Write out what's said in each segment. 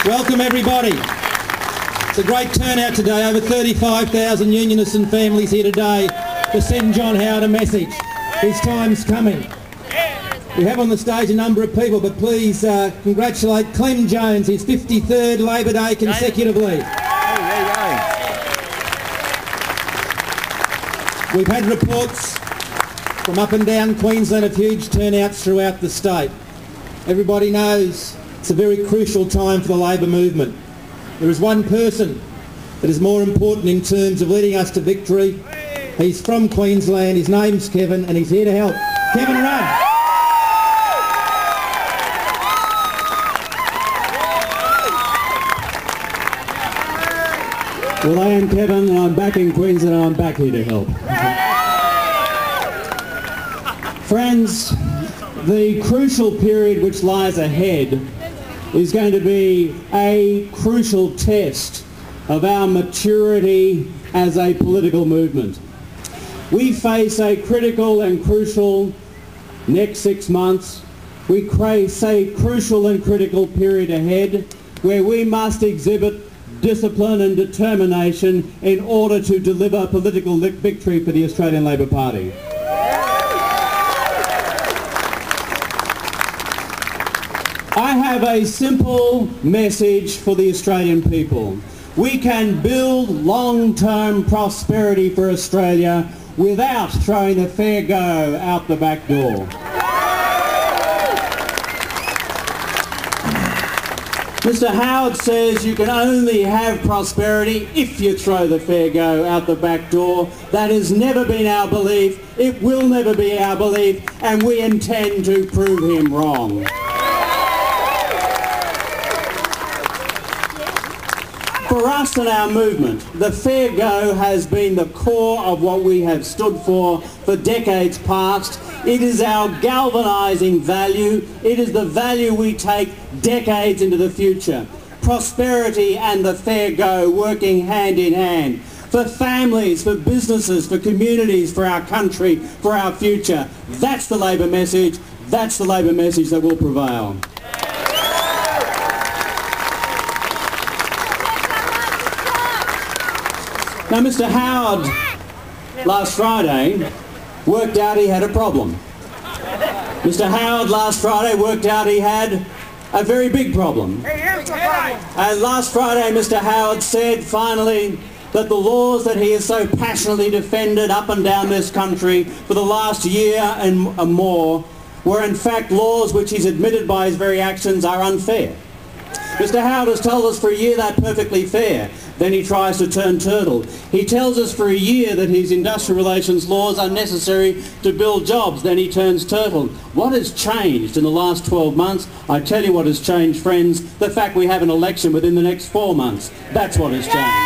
Welcome everybody. It's a great turnout today, over 35,000 unionists and families here today to send John Howard a message. His time's coming. We have on the stage a number of people, but please congratulate Clem Jones, his 53rd Labor Day consecutively. We've had reports from up and down Queensland of huge turnouts throughout the state. Everybody knows it's a very crucial time for the Labor movement. There is one person that is more important in terms of leading us to victory. He's from Queensland, his name's Kevin, and he's here to help. Kevin, run! Well, I am Kevin, and I'm back in Queensland, and I'm back here to help. Friends, the crucial period which lies ahead is going to be a crucial test of our maturity as a political movement. We face a critical and crucial next 6 months. We face a crucial and critical period ahead where we must exhibit discipline and determination in order to deliver political victory for the Australian Labor Party. I have a simple message for the Australian people. We can build long-term prosperity for Australia without throwing the fair go out the back door. Mr. Howard says you can only have prosperity if you throw the fair go out the back door. That has never been our belief, it will never be our belief, and we intend to prove him wrong. For us and our movement, the fair go has been the core of what we have stood for decades past. It is our galvanising value. It is the value we take decades into the future. Prosperity and the fair go working hand in hand. For families, for businesses, for communities, for our country, for our future. That's the Labor message. That's the Labor message that will prevail. Now, Mr. Howard, last Friday, worked out he had a problem. Mr. Howard last Friday worked out he had a very big problem. And last Friday, Mr. Howard said, finally, that the laws that he has so passionately defended up and down this country for the last year and more were in fact laws which he's admitted by his very actions are unfair. Mr. Howard has told us for a year that's perfectly fair. Then he tries to turn turtle. He tells us for a year that his industrial relations laws are necessary to build jobs. Then he turns turtle. What has changed in the last 12 months? I tell you what has changed, friends. The fact we have an election within the next 4 months. That's what has changed.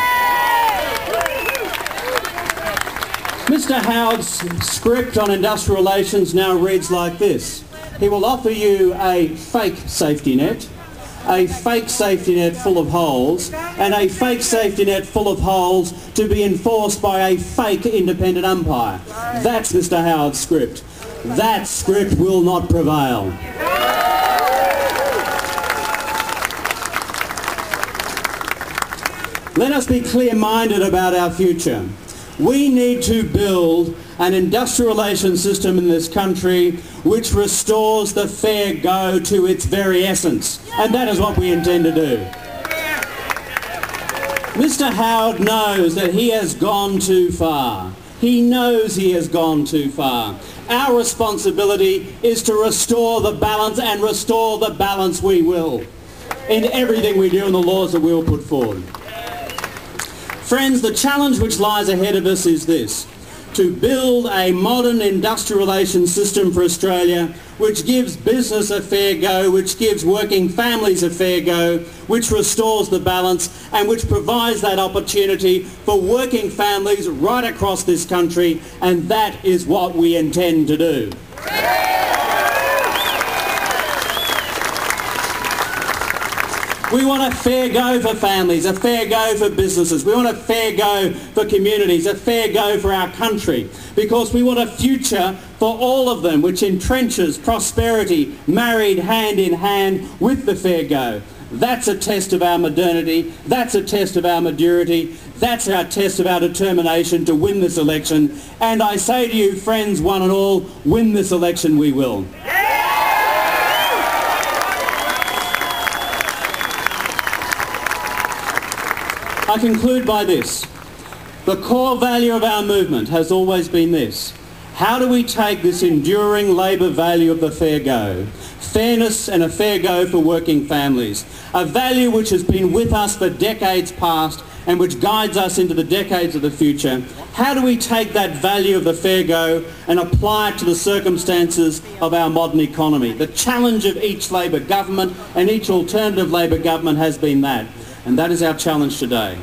Mr. Howard's script on industrial relations now reads like this. He will offer you a fake safety net, a fake safety net full of holes, and a fake safety net full of holes to be enforced by a fake independent umpire. That's Mr. Howard's script. That script will not prevail. Let us be clear-minded about our future. We need to build an industrial relations system in this country which restores the fair go to its very essence. And that is what we intend to do. Mr. Howard knows that he has gone too far. He knows he has gone too far. Our responsibility is to restore the balance, and restore the balance we will in everything we do and the laws that we will put forward. Friends, the challenge which lies ahead of us is this: to build a modern industrial relations system for Australia which gives business a fair go, which gives working families a fair go, which restores the balance, and which provides that opportunity for working families right across this country, and that is what we intend to do. We want a fair go for families, a fair go for businesses. We want a fair go for communities, a fair go for our country, because we want a future for all of them which entrenches prosperity, married hand in hand with the fair go. That's a test of our modernity. That's a test of our maturity. That's our test of our determination to win this election. And I say to you, friends, one and all, win this election we will. I conclude by this. The core value of our movement has always been this. How do we take this enduring Labor value of the fair go? Fairness and a fair go for working families. A value which has been with us for decades past and which guides us into the decades of the future. How do we take that value of the fair go and apply it to the circumstances of our modern economy? The challenge of each Labor government and each alternative Labor government has been that. And that is our challenge today.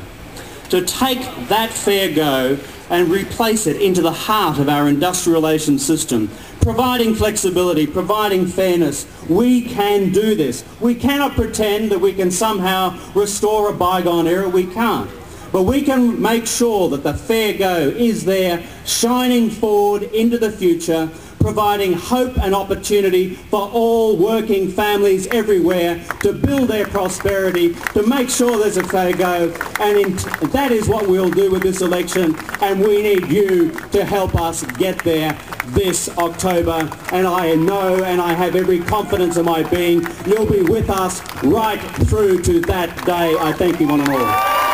To take that fair go and replace it into the heart of our industrial relations system, providing flexibility, providing fairness. We can do this. We cannot pretend that we can somehow restore a bygone era. We can't. But we can make sure that the fair go is there, shining forward into the future, providing hope and opportunity for all working families everywhere to build their prosperity, to make sure there's a fair go, and that is what we'll do with this election, and we need you to help us get there this October. And I know, and I have every confidence in my being, you'll be with us right through to that day. I thank you one and all.